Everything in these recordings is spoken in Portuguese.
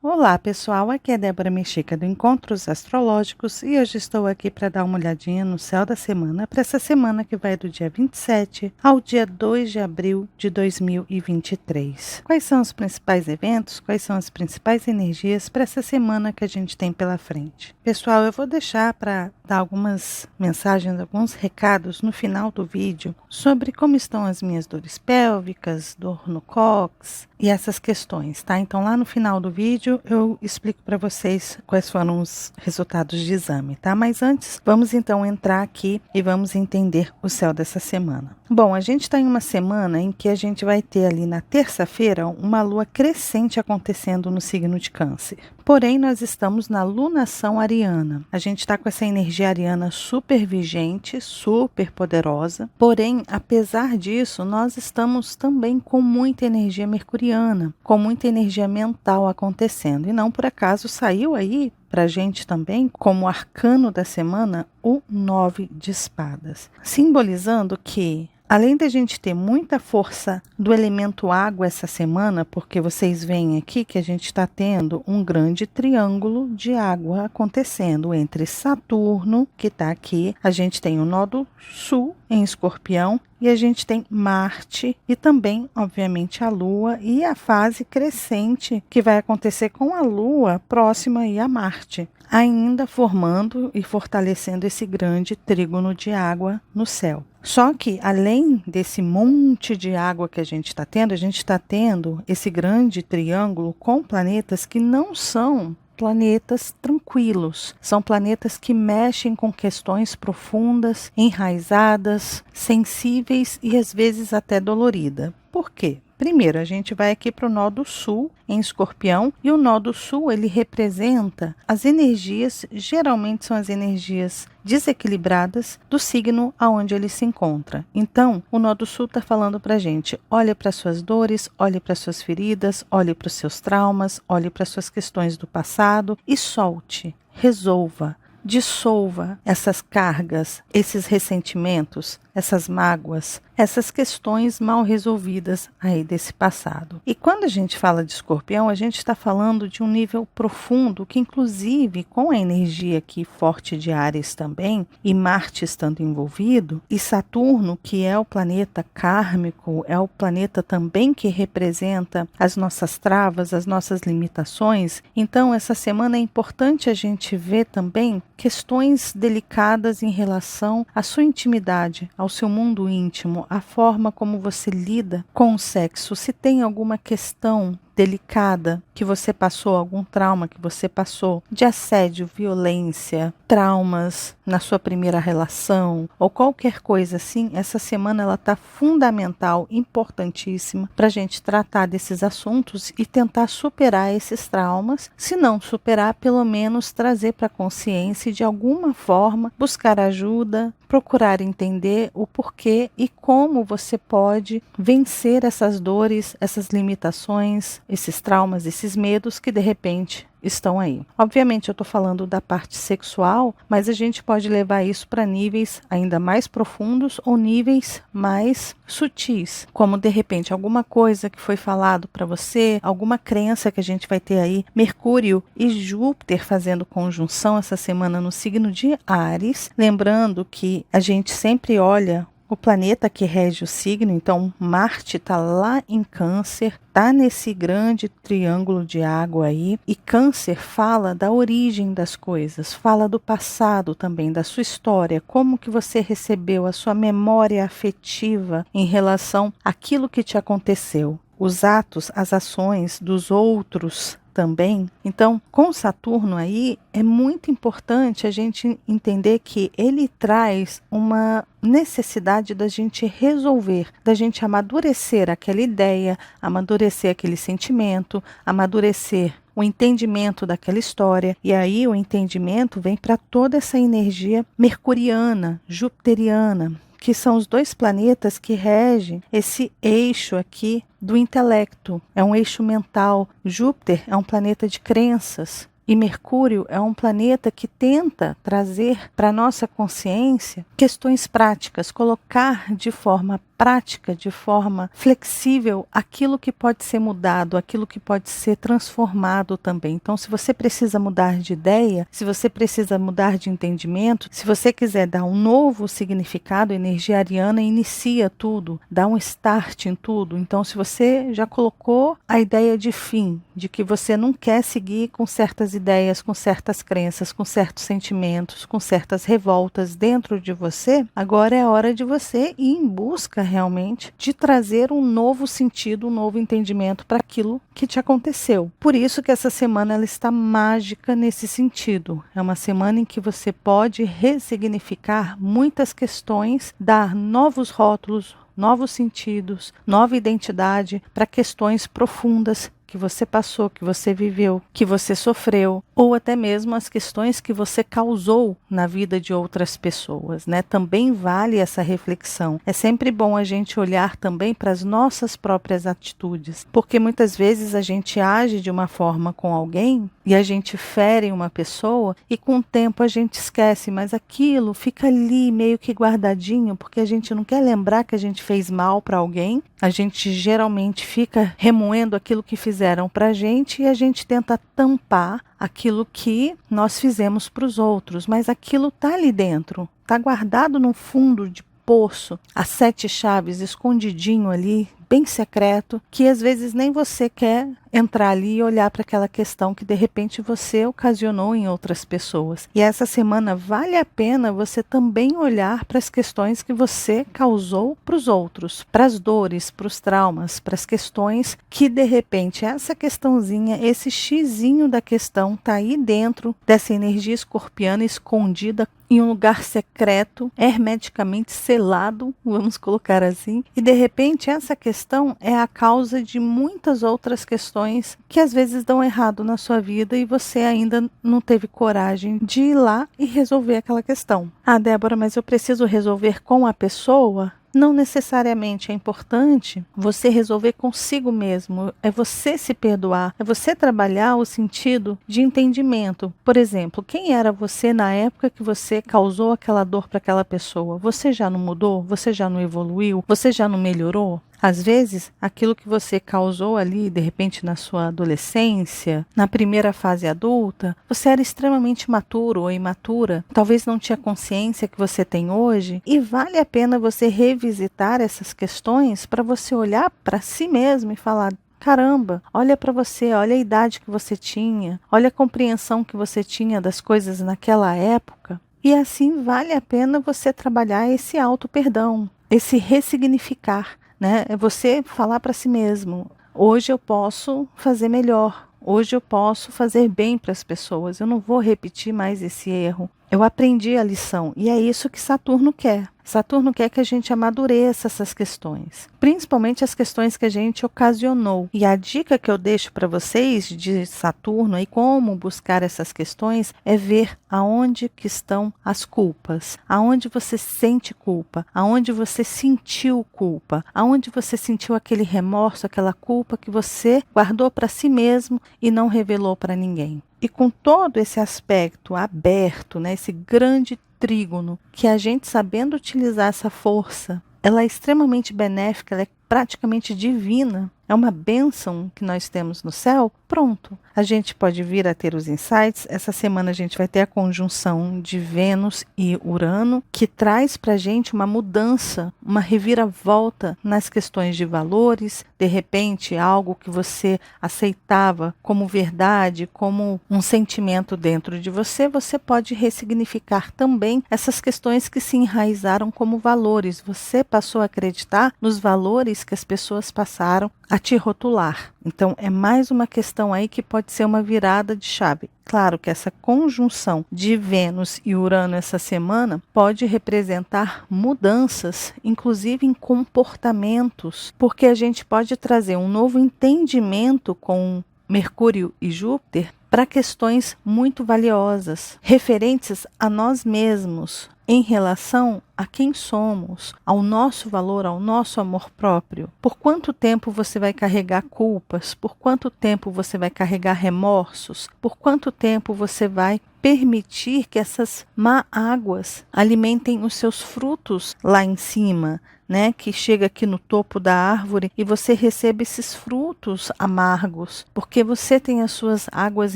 Olá pessoal, aqui é Débora Mexica do Encontros Astrológicos e hoje estou aqui para dar uma olhadinha no céu da semana para essa semana que vai do dia 27 ao dia 2 de abril de 2023. Quais são os principais eventos, quais são as principais energias para essa semana que a gente tem pela frente? Pessoal, eu vou deixar para dar algumas mensagens, alguns recados no final do vídeo sobre como estão as minhas dores pélvicas, dor no cóccix e essas questões, tá? Então lá no final do vídeo eu explico para vocês quais foram os resultados de exame, tá? Mas antes, vamos então entrar aqui e vamos entender o céu dessa semana. Bom, a gente está em uma semana em que a gente vai ter ali na terça-feira uma lua crescente acontecendo no signo de Câncer. Porém, nós estamos na lunação ariana. A gente está com essa energia ariana super vigente, super poderosa. Porém, apesar disso, nós estamos também com muita energia mercuriana, com muita energia mental acontecendo. E não por acaso saiu aí para a gente também, como arcano da semana, o 9 de espadas. Simbolizando que além da gente ter muita força do elemento água essa semana, porque vocês veem aqui que a gente está tendo um grande triângulo de água acontecendo entre Saturno, que está aqui, a gente tem o nodo sul em Escorpião, e a gente tem Marte e também, obviamente, a Lua e a fase crescente que vai acontecer com a Lua próxima aí a Marte, ainda formando e fortalecendo esse grande trígono de água no céu. Só que, além desse monte de água que a gente está tendo esse grande triângulo com planetas que não são planetas tranquilos. São planetas que mexem com questões profundas, enraizadas, sensíveis e às vezes até doloridas. Por quê? Primeiro, a gente vai aqui para o Nodo Sul, em Escorpião, e o Nodo Sul, ele representa as energias, geralmente são as energias desequilibradas do signo aonde ele se encontra. Então, o Nodo Sul está falando para a gente, olhe para suas dores, olhe para suas feridas, olhe para os seus traumas, olhe para suas questões do passado e solte, resolva, dissolva essas cargas, esses ressentimentos, essas mágoas, essas questões mal resolvidas aí desse passado. E quando a gente fala de Escorpião, a gente está falando de um nível profundo que, inclusive, com a energia aqui forte de Áries também, e Marte estando envolvido, e Saturno, que é o planeta kármico, é o planeta também que representa as nossas travas, as nossas limitações. Então, essa semana é importante a gente ver também questões delicadas em relação à sua intimidade, ao seu mundo íntimo, a forma como você lida com o sexo. Se tem alguma questão delicada que você passou, algum trauma que você passou, de assédio, violência, traumas na sua primeira relação ou qualquer coisa assim, essa semana ela está fundamental, importantíssima para a gente tratar desses assuntos e tentar superar esses traumas. Se não superar, pelo menos trazer para a consciência e de alguma forma buscar ajuda, procurar entender o porquê e como você pode vencer essas dores, essas limitações, esses traumas, esses medos que de repente estão aí. Obviamente eu estou falando da parte sexual, mas a gente pode levar isso para níveis ainda mais profundos ou níveis mais sutis, como de repente alguma coisa que foi falado para você, alguma crença que a gente vai ter aí, Mercúrio e Júpiter fazendo conjunção essa semana no signo de Áries, lembrando que a gente sempre olha o planeta que rege o signo, então Marte está lá em Câncer, está nesse grande triângulo de água aí, e Câncer fala da origem das coisas, fala do passado também, da sua história, como que você recebeu a sua memória afetiva em relação àquilo que te aconteceu, os atos, as ações dos outros também. Então, com Saturno aí, é muito importante a gente entender que ele traz uma necessidade da gente resolver, da gente amadurecer aquela ideia, amadurecer aquele sentimento, amadurecer o entendimento daquela história. E aí o entendimento vem para toda essa energia mercuriana, jupiteriana, que são os dois planetas que regem esse eixo aqui do intelecto. É um eixo mental. Júpiter é um planeta de crenças. E Mercúrio é um planeta que tenta trazer para a nossa consciência questões práticas, colocar de forma prática, de forma flexível, aquilo que pode ser mudado, aquilo que pode ser transformado também. Então, se você precisa mudar de ideia, se você precisa mudar de entendimento, se você quiser dar um novo significado, a energia ariana inicia tudo, dá um start em tudo. Então, se você já colocou a ideia de fim, de que você não quer seguir com certas ideias, com certas crenças, com certos sentimentos, com certas revoltas dentro de você, agora é a hora de você ir em busca realmente de trazer um novo sentido, um novo entendimento para aquilo que te aconteceu. Por isso que essa semana ela está mágica nesse sentido. É uma semana em que você pode ressignificar muitas questões, dar novos rótulos, novos sentidos, nova identidade para questões profundas que você passou, que você viveu, que você sofreu, ou até mesmo as questões que você causou na vida de outras pessoas, né? Também vale essa reflexão. É sempre bom a gente olhar também para as nossas próprias atitudes, porque muitas vezes a gente age de uma forma com alguém e a gente fere uma pessoa e com o tempo a gente esquece, mas aquilo fica ali meio que guardadinho, porque a gente não quer lembrar que a gente fez mal para alguém. A gente geralmente fica remoendo aquilo que fizeram para a gente e a gente tenta tampar aquilo que nós fizemos para os outros, mas aquilo está ali dentro, está guardado no fundo de poço, as 7 chaves, escondidinho ali, bem secreto, que às vezes nem você quer entrar ali e olhar para aquela questão que de repente você ocasionou em outras pessoas. E essa semana vale a pena você também olhar para as questões que você causou para os outros, para as dores, para os traumas, para as questões que de repente essa questãozinha, esse xizinho da questão está aí dentro dessa energia escorpiana escondida em um lugar secreto, hermeticamente selado, vamos colocar assim, e de repente essa questão é a causa de muitas outras questões que às vezes dão errado na sua vida e você ainda não teve coragem de ir lá e resolver aquela questão. Ah, Débora, mas eu preciso resolver com a pessoa? Não necessariamente é importante você resolver consigo mesmo, é você se perdoar, é você trabalhar o sentido de entendimento. Por exemplo, quem era você na época que você causou aquela dor para aquela pessoa? Você já não mudou? Você já não evoluiu? Você já não melhorou? Às vezes, aquilo que você causou ali, de repente, na sua adolescência, na primeira fase adulta, você era extremamente maturo ou imatura, talvez não tinha consciência que você tem hoje, e vale a pena você revisitar essas questões para você olhar para si mesmo e falar: caramba, olha para você, olha a idade que você tinha, olha a compreensão que você tinha das coisas naquela época. E assim vale a pena você trabalhar esse auto-perdão, esse ressignificar. Né? É você falar para si mesmo: hoje eu posso fazer melhor, hoje eu posso fazer bem para as pessoas, eu não vou repetir mais esse erro. Eu aprendi a lição e é isso que Saturno quer. Saturno quer que a gente amadureça essas questões, principalmente as questões que a gente ocasionou. E a dica que eu deixo para vocês de Saturno e como buscar essas questões é ver aonde que estão as culpas, aonde você sente culpa, aonde você sentiu culpa, aonde você sentiu aquele remorso, aquela culpa que você guardou para si mesmo e não revelou para ninguém. E com todo esse aspecto aberto, né, esse grande trígono, que a gente sabendo utilizar essa força, ela é extremamente benéfica, ela é praticamente divina, é uma bênção que nós temos no céu, pronto. A gente pode vir a ter os insights. Essa semana a gente vai ter a conjunção de Vênus e Urano, que traz para a gente uma mudança, uma reviravolta nas questões de valores. De repente, algo que você aceitava como verdade, como um sentimento dentro de você, você pode ressignificar também essas questões que se enraizaram como valores. Você passou a acreditar nos valores que as pessoas passaram a te rotular. Então, é mais uma questão aí que pode ser uma virada de chave. Claro que essa conjunção de Vênus e Urano essa semana pode representar mudanças, inclusive em comportamentos, porque a gente pode trazer um novo entendimento com Mercúrio e Júpiter para questões muito valiosas, referentes a nós mesmos, em relação a quem somos, ao nosso valor, ao nosso amor próprio. Por quanto tempo você vai carregar culpas? Por quanto tempo você vai carregar remorsos? Por quanto tempo você vai permitir que essas má águas alimentem os seus frutos lá em cima, né, que chega aqui no topo da árvore e você recebe esses frutos amargos, porque você tem as suas águas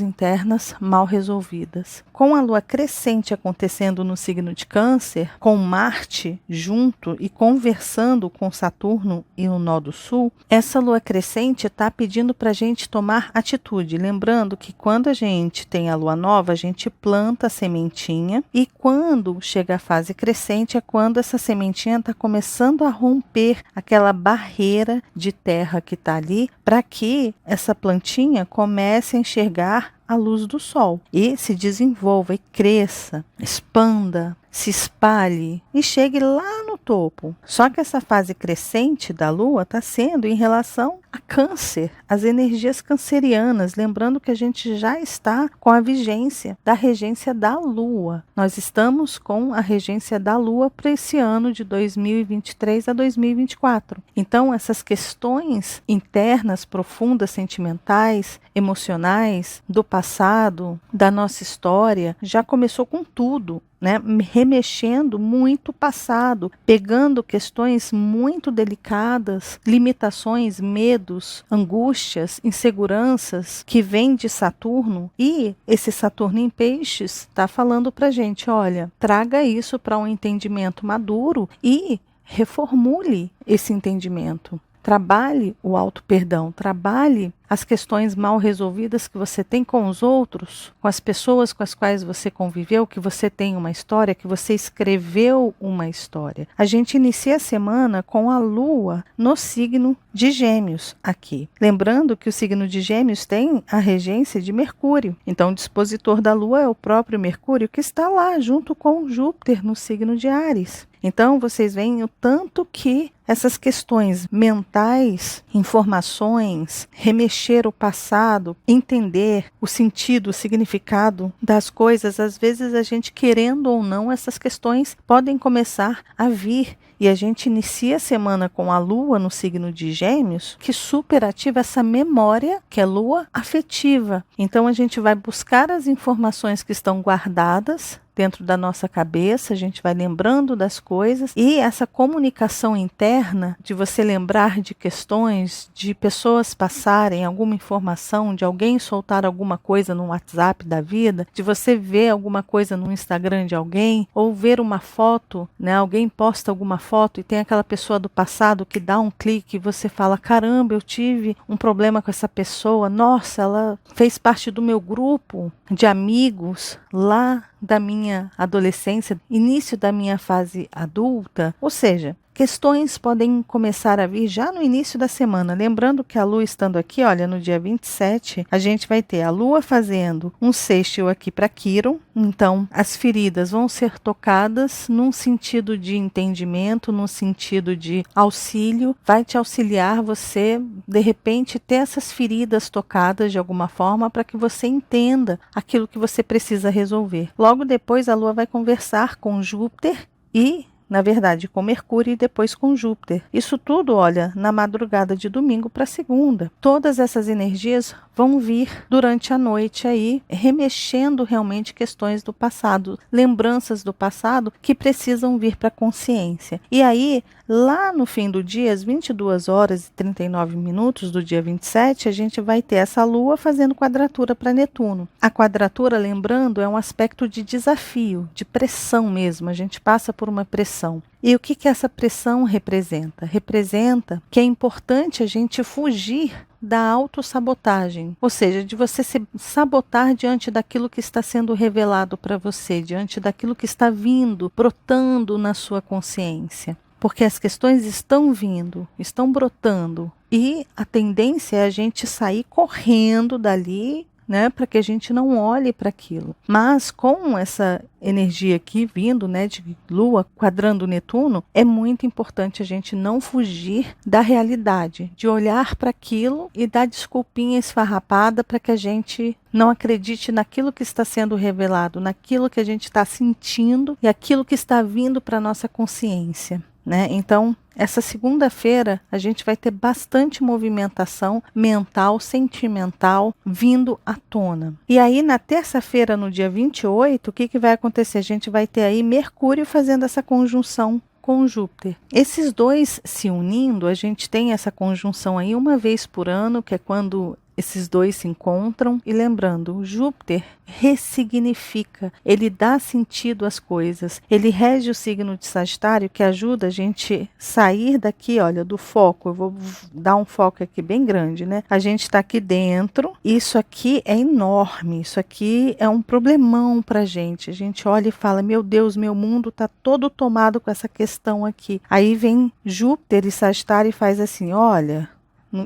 internas mal resolvidas. Com a lua crescente acontecendo no signo de Câncer, com Marte junto e conversando com Saturno e o nó do sul, essa lua crescente está pedindo para a gente tomar atitude. Lembrando que quando a gente tem a lua nova, a gente planta a sementinha, e quando chega a fase crescente é quando essa sementinha está começando a romper aquela barreira de terra que está ali, para que essa plantinha comece a enxergar a luz do sol e se desenvolva e cresça, expanda, se espalhe e chegue lá no topo. Só que essa fase crescente da Lua está sendo em relação a Câncer, as energias cancerianas, lembrando que a gente já está com a vigência da regência da Lua. Nós estamos com a regência da Lua para esse ano de 2023 a 2024. Então, essas questões internas, profundas, sentimentais, emocionais, do passado, da nossa história, já começou com tudo, né? Remexendo muito o passado, pegando questões muito delicadas, limitações, medos, angústias, inseguranças que vêm de Saturno, e esse Saturno em Peixes está falando para a gente, olha, traga isso para um entendimento maduro e reformule esse entendimento. Trabalhe o auto-perdão, trabalhe as questões mal resolvidas que você tem com os outros, com as pessoas com as quais você conviveu, que você tem uma história, que você escreveu uma história. A gente inicia a semana com a Lua no signo de Gêmeos aqui. Lembrando que o signo de Gêmeos tem a regência de Mercúrio. Então, o dispositor da Lua é o próprio Mercúrio, que está lá junto com Júpiter no signo de Áries. Então, vocês veem o tanto que essas questões mentais, informações, remexer o passado, entender o sentido, o significado das coisas, às vezes a gente querendo ou não, essas questões podem começar a vir. E a gente inicia a semana com a Lua no signo de Gêmeos, que superativa essa memória, que é Lua afetiva. Então a gente vai buscar as informações que estão guardadas dentro da nossa cabeça, a gente vai lembrando das coisas, e essa comunicação interna de você lembrar de questões, de pessoas passarem alguma informação, de alguém soltar alguma coisa no WhatsApp da vida, de você ver alguma coisa no Instagram de alguém, ou ver uma foto, né? Alguém posta alguma foto e tem aquela pessoa do passado que dá um clique e você fala, caramba, eu tive um problema com essa pessoa, nossa, ela fez parte do meu grupo de amigos lá da minha adolescência, início da minha fase adulta. Ou seja, questões podem começar a vir já no início da semana. Lembrando que a Lua estando aqui, olha, no dia 27, a gente vai ter a Lua fazendo um sextil aqui para Quiron. Então, as feridas vão ser tocadas num sentido de entendimento, num sentido de auxílio. Vai te auxiliar você, de repente, ter essas feridas tocadas de alguma forma para que você entenda aquilo que você precisa resolver. Logo depois, a Lua vai conversar com Júpiter e, na verdade, com Mercúrio e depois com Júpiter. Isso tudo, olha, na madrugada de domingo para segunda. Todas essas energias vão vir durante a noite aí, remexendo realmente questões do passado, lembranças do passado que precisam vir para a consciência. E aí, lá no fim do dia, às 22 horas e 39 minutos do dia 27, a gente vai ter essa Lua fazendo quadratura para Netuno. A quadratura, lembrando, é um aspecto de desafio, de pressão mesmo. A gente passa por uma pressão. E o que essa pressão representa? Representa que é importante a gente fugir da autossabotagem, ou seja, de você se sabotar diante daquilo que está sendo revelado para você, diante daquilo que está vindo, brotando na sua consciência. Porque as questões estão vindo, estão brotando, e a tendência é a gente sair correndo dali, né, para que a gente não olhe para aquilo. Mas com essa energia aqui vindo, né, de Lua quadrando Netuno, é muito importante a gente não fugir da realidade, de olhar para aquilo e dar desculpinha esfarrapada para que a gente não acredite naquilo que está sendo revelado, naquilo que a gente está sentindo e aquilo que está vindo para a nossa consciência, né? Então, essa segunda-feira a gente vai ter bastante movimentação mental, sentimental vindo à tona. E aí na terça-feira, no dia 28, o que vai acontecer? A gente vai ter aí Mercúrio fazendo essa conjunção com Júpiter. Esses dois se unindo, a gente tem essa conjunção aí uma vez por ano, que é quando esses dois se encontram. E lembrando, o Júpiter ressignifica, ele dá sentido às coisas, ele rege o signo de Sagitário, que ajuda a gente sair daqui, olha, do foco. Eu vou dar um foco aqui bem grande, né? A gente está aqui dentro, isso aqui é enorme, isso aqui é um problemão pra gente. A gente olha e fala, meu Deus, meu mundo está todo tomado com essa questão aqui. Aí vem Júpiter e Sagitário e faz assim, olha,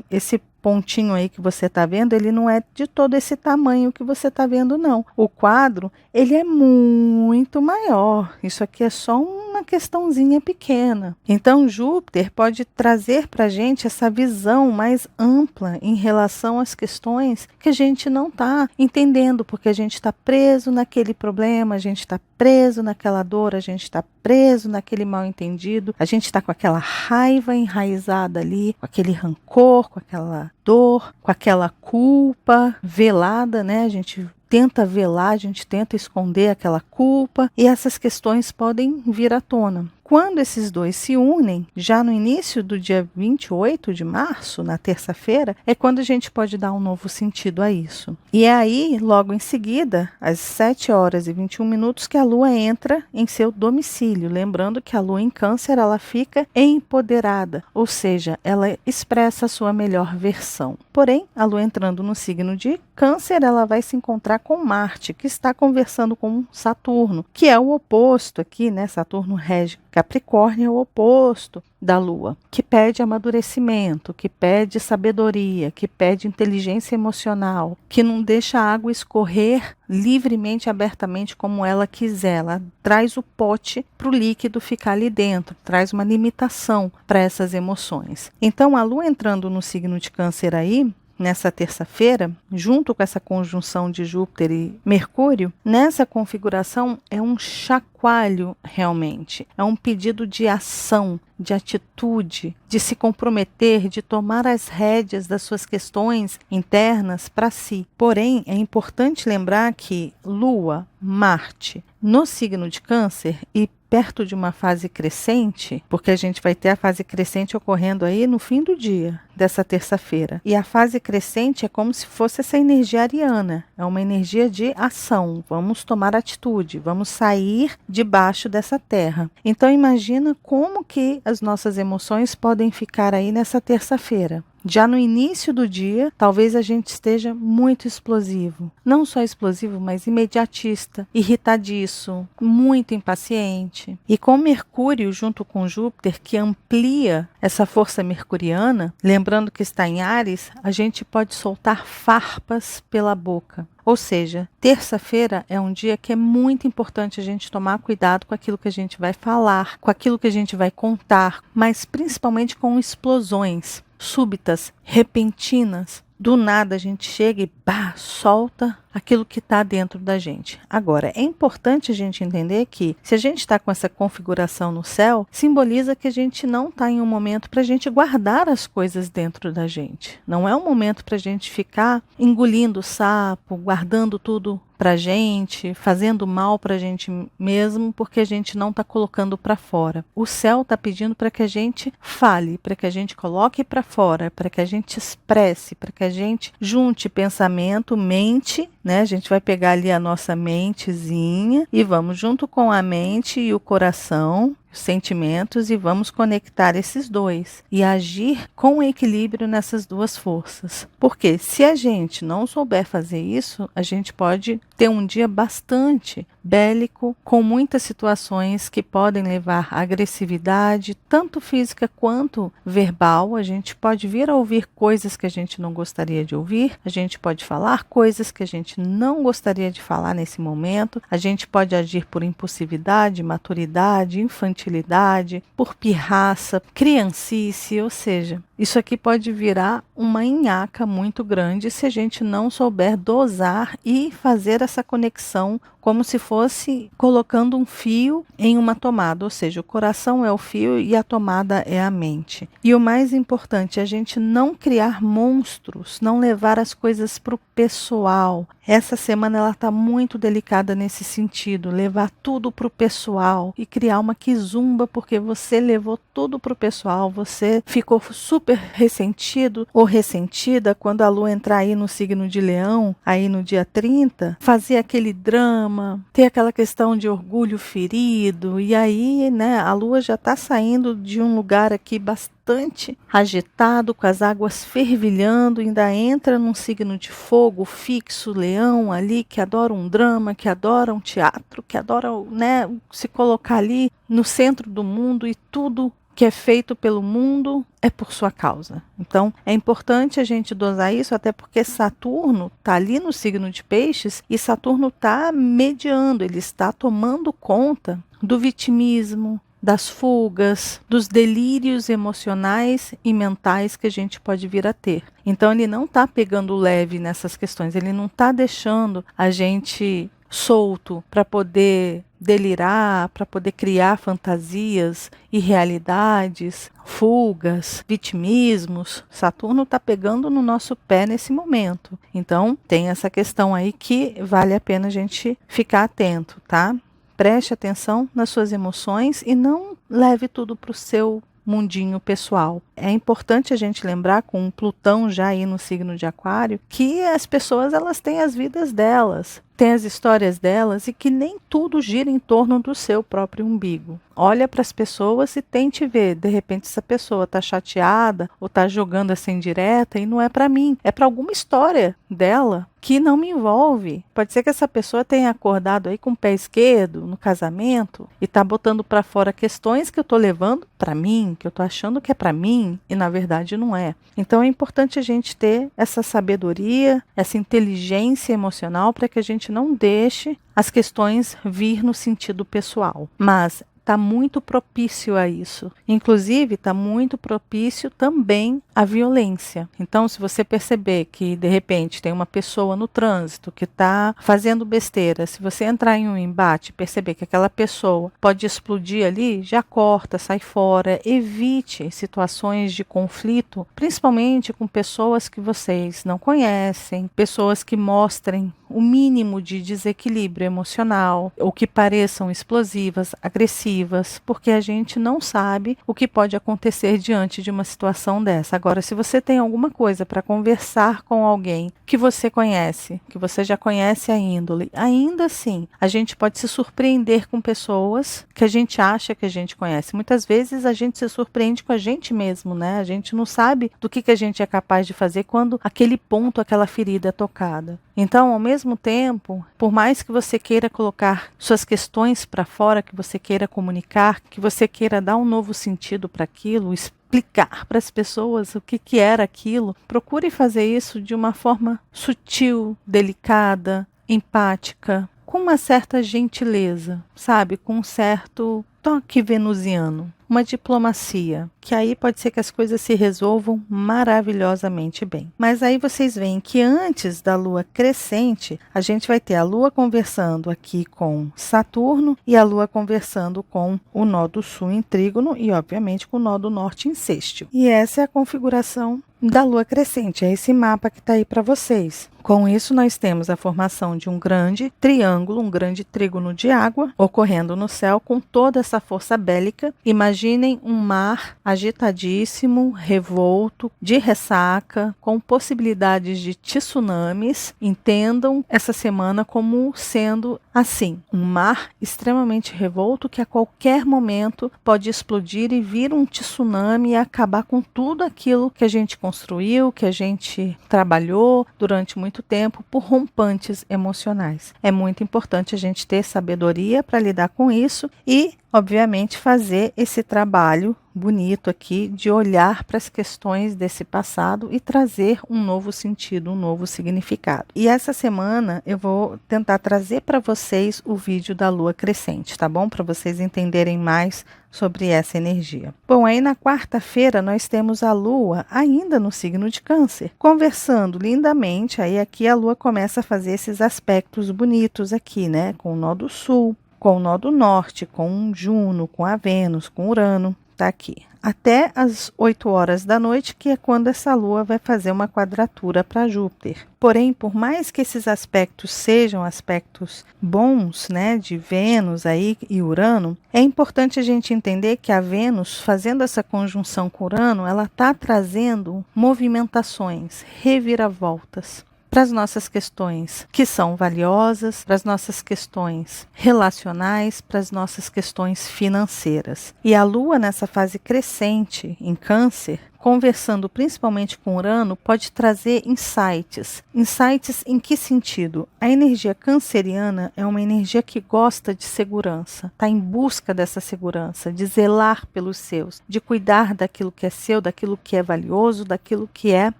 esse pontinho aí que você está vendo, ele não é de todo esse tamanho que você está vendo, não. O quadro, ele é muito maior. Isso aqui é só uma questãozinha pequena. Então, Júpiter pode trazer para a gente essa visão mais ampla em relação às questões que a gente não está entendendo, porque a gente está preso naquele problema, a gente está preso naquela dor, a gente está preso naquele mal-entendido, a gente está com aquela raiva enraizada ali, com aquele rancor, com aquela dor, com aquela culpa velada, né? A gente tenta velar, a gente tenta esconder aquela culpa e essas questões podem vir à tona. Quando esses dois se unem, já no início do dia 28 de março, na terça-feira, é quando a gente pode dar um novo sentido a isso. E é aí, logo em seguida, às 7 horas e 21 minutos, que a Lua entra em seu domicílio. Lembrando que a Lua em Câncer, ela fica empoderada, ou seja, ela expressa a sua melhor versão. Porém, a Lua entrando no signo de Câncer, ela vai se encontrar com Marte, que está conversando com Saturno, que é o oposto aqui, né? Saturno rege Capricórnio, é o oposto da Lua, que pede amadurecimento, que pede sabedoria, que pede inteligência emocional, que não deixa a água escorrer livremente, abertamente, como ela quiser. Ela traz o pote para o líquido ficar ali dentro, traz uma limitação para essas emoções. Então, a Lua entrando no signo de Câncer aí, nessa terça-feira, junto com essa conjunção de Júpiter e Mercúrio, nessa configuração é um chacoalho realmente, é um pedido de ação, de atitude, de se comprometer, de tomar as rédeas das suas questões internas para si. Porém, é importante lembrar que Lua, Marte, no signo de Câncer e perto de uma fase crescente, porque a gente vai ter a fase crescente ocorrendo aí no fim do dia dessa terça-feira. E a fase crescente é como se fosse essa energia ariana, é uma energia de ação. Vamos tomar atitude, vamos sair debaixo dessa terra. Então imagina como que as nossas emoções podem ficar aí nessa terça-feira. Já no início do dia, talvez a gente esteja muito explosivo. Não só explosivo, mas imediatista, irritadiço, muito impaciente. E com Mercúrio junto com Júpiter, que amplia essa força mercuriana, lembrando que está em Áries, a gente pode soltar farpas pela boca. Ou seja, terça-feira é um dia que é muito importante a gente tomar cuidado com aquilo que a gente vai falar, com aquilo que a gente vai contar, mas principalmente com explosões súbitas, repentinas. Do nada a gente chega e solta aquilo que está dentro da gente. Agora, é importante a gente entender que se a gente está com essa configuração no céu, simboliza que a gente não está em um momento para a gente guardar as coisas dentro da gente. Não é um momento para a gente ficar engolindo o sapo, guardando tudo para gente, fazendo mal para a gente mesmo, porque a gente não está colocando para fora. O céu está pedindo para que a gente fale, para que a gente coloque para fora, para que a gente expresse, para que a gente junte pensamento, mente, né? A gente vai pegar ali a nossa mentezinha e vamos junto com a mente e o coração. sentimentos e vamos conectar esses dois e agir com equilíbrio nessas duas forças. Porque se a gente não souber fazer isso, a gente pode ter um dia bastante bélico, com muitas situações que podem levar à agressividade, tanto física quanto verbal. A gente pode vir a ouvir coisas que a gente não gostaria de ouvir, a gente pode falar coisas que a gente não gostaria de falar nesse momento, a gente pode agir por impulsividade, maturidade, infantilidade, por pirraça, criancice, ou seja, isso aqui pode virar uma nhaca muito grande se a gente não souber dosar e fazer essa conexão como se fosse colocando um fio em uma tomada, ou seja, o coração é o fio e a tomada é a mente. E o mais importante é a gente não criar monstros, não levar as coisas para o pessoal. Essa semana ela está muito delicada nesse sentido, levar tudo para o pessoal e criar uma quizumba porque você levou tudo para o pessoal, você ficou super ressentido ou ressentida quando a lua entrar aí no signo de Leão, aí no dia 30, fazer aquele drama, ter aquela questão de orgulho ferido, e aí, né, a lua já está saindo de um lugar aqui bastante agitado, com as águas fervilhando, ainda entra num signo de fogo fixo, Leão ali, que adora um drama, que adora um teatro, que adora, né, se colocar ali no centro do mundo e tudo que é feito pelo mundo é por sua causa. Então, é importante a gente dosar isso, até porque Saturno está ali no signo de Peixes e Saturno está mediando, ele está tomando conta do vitimismo, das fugas, dos delírios emocionais e mentais que a gente pode vir a ter. Então, ele não está pegando leve nessas questões, ele não está deixando a gente solto para poder delirar, para poder criar fantasias e realidades, fugas, vitimismos. Saturno está pegando no nosso pé nesse momento. Então, tem essa questão aí que vale a pena a gente ficar atento, tá? Preste atenção nas suas emoções e não leve tudo para o seu mundinho pessoal. É importante a gente lembrar, com Plutão já aí no signo de Aquário, que as pessoas elas têm as vidas delas, têm as histórias delas e que nem tudo gira em torno do seu próprio umbigo. Olha para as pessoas e tente ver, de repente essa pessoa está chateada ou está jogando essa indireta e não é para mim, é para alguma história dela que não me envolve. Pode ser que essa pessoa tenha acordado aí com o pé esquerdo no casamento e está botando para fora questões que eu estou levando para mim, que eu estou achando que é para mim e na verdade não é. Então é importante a gente ter essa sabedoria, essa inteligência emocional para que a gente não deixe as questões vir no sentido pessoal. Mas está muito propício a isso. Inclusive, está muito propício também à violência. Então, se você perceber que, de repente, tem uma pessoa no trânsito que está fazendo besteira, se você entrar em um embate e perceber que aquela pessoa pode explodir ali, já corta, sai fora, evite situações de conflito, principalmente com pessoas que vocês não conhecem, pessoas que mostrem o mínimo de desequilíbrio emocional, ou que pareçam explosivas, agressivas, porque a gente não sabe o que pode acontecer diante de uma situação dessa. Agora, se você tem alguma coisa para conversar com alguém que você conhece, que você já conhece a índole, ainda assim, a gente pode se surpreender com pessoas que a gente acha que a gente conhece. Muitas vezes a gente se surpreende com a gente mesmo, né? A gente não sabe do que a gente é capaz de fazer quando aquele ponto, aquela ferida é tocada. Então, ao mesmo tempo, por mais que você queira colocar suas questões para fora, que você queira comunicar, que você queira dar um novo sentido para aquilo, explicar para as pessoas o que era aquilo, procure fazer isso de uma forma sutil, delicada, empática, com uma certa gentileza, sabe? Com um certo toque venusiano. Uma diplomacia, que aí pode ser que as coisas se resolvam maravilhosamente bem. Mas aí vocês veem que antes da lua crescente, a gente vai ter a lua conversando aqui com Saturno e a lua conversando com o nó do sul em trígono e, obviamente, com o nó do norte em sextil. E essa é a configuração da lua crescente. É esse mapa que está aí para vocês. Com isso, nós temos a formação de um grande triângulo, um grande trígono de água ocorrendo no céu com toda essa força bélica. Imaginem um mar agitadíssimo, revolto, de ressaca, com possibilidades de tsunamis. Entendam essa semana como sendo assim, um mar extremamente revolto que a qualquer momento pode explodir e vir um tsunami e acabar com tudo aquilo que a gente construiu, que a gente trabalhou durante muito tempo por rompantes emocionais. É muito importante a gente ter sabedoria para lidar com isso e, obviamente, fazer esse trabalho bonito aqui de olhar para as questões desse passado e trazer um novo sentido, um novo significado. E essa semana eu vou tentar trazer para vocês o vídeo da lua crescente, tá bom? Para vocês entenderem mais sobre essa energia. Bom, aí na quarta-feira nós temos a lua ainda no signo de Câncer, conversando lindamente. Aí aqui a lua começa a fazer esses aspectos bonitos aqui, né? Com o nó do sul, com o nó do norte, com Juno, com a Vênus, com Urano. Tá aqui. Até às 8 horas da noite, que é quando essa lua vai fazer uma quadratura para Júpiter. Porém, por mais que esses aspectos sejam aspectos bons, né, de Vênus aí e Urano, é importante a gente entender que a Vênus, fazendo essa conjunção com Urano, ela está trazendo movimentações, reviravoltas para as nossas questões que são valiosas, para as nossas questões relacionais, para as nossas questões financeiras. E a Lua, nessa fase crescente em Câncer, conversando principalmente com Urano, pode trazer insights. Insights em que sentido? A energia canceriana é uma energia que gosta de segurança, está em busca dessa segurança, de zelar pelos seus, de cuidar daquilo que é seu, daquilo que é valioso, daquilo que é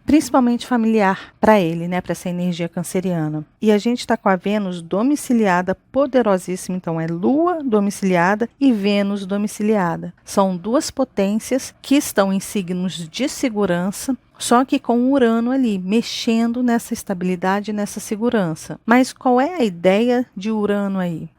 principalmente familiar para ele, né, para essa energia canceriana. E a gente está com a Vênus domiciliada, poderosíssima, então é Lua domiciliada e Vênus domiciliada. São duas potências que estão em signos de segurança, só que com Urano ali, mexendo nessa estabilidade, nessa segurança. Mas qual é a ideia de Urano aí?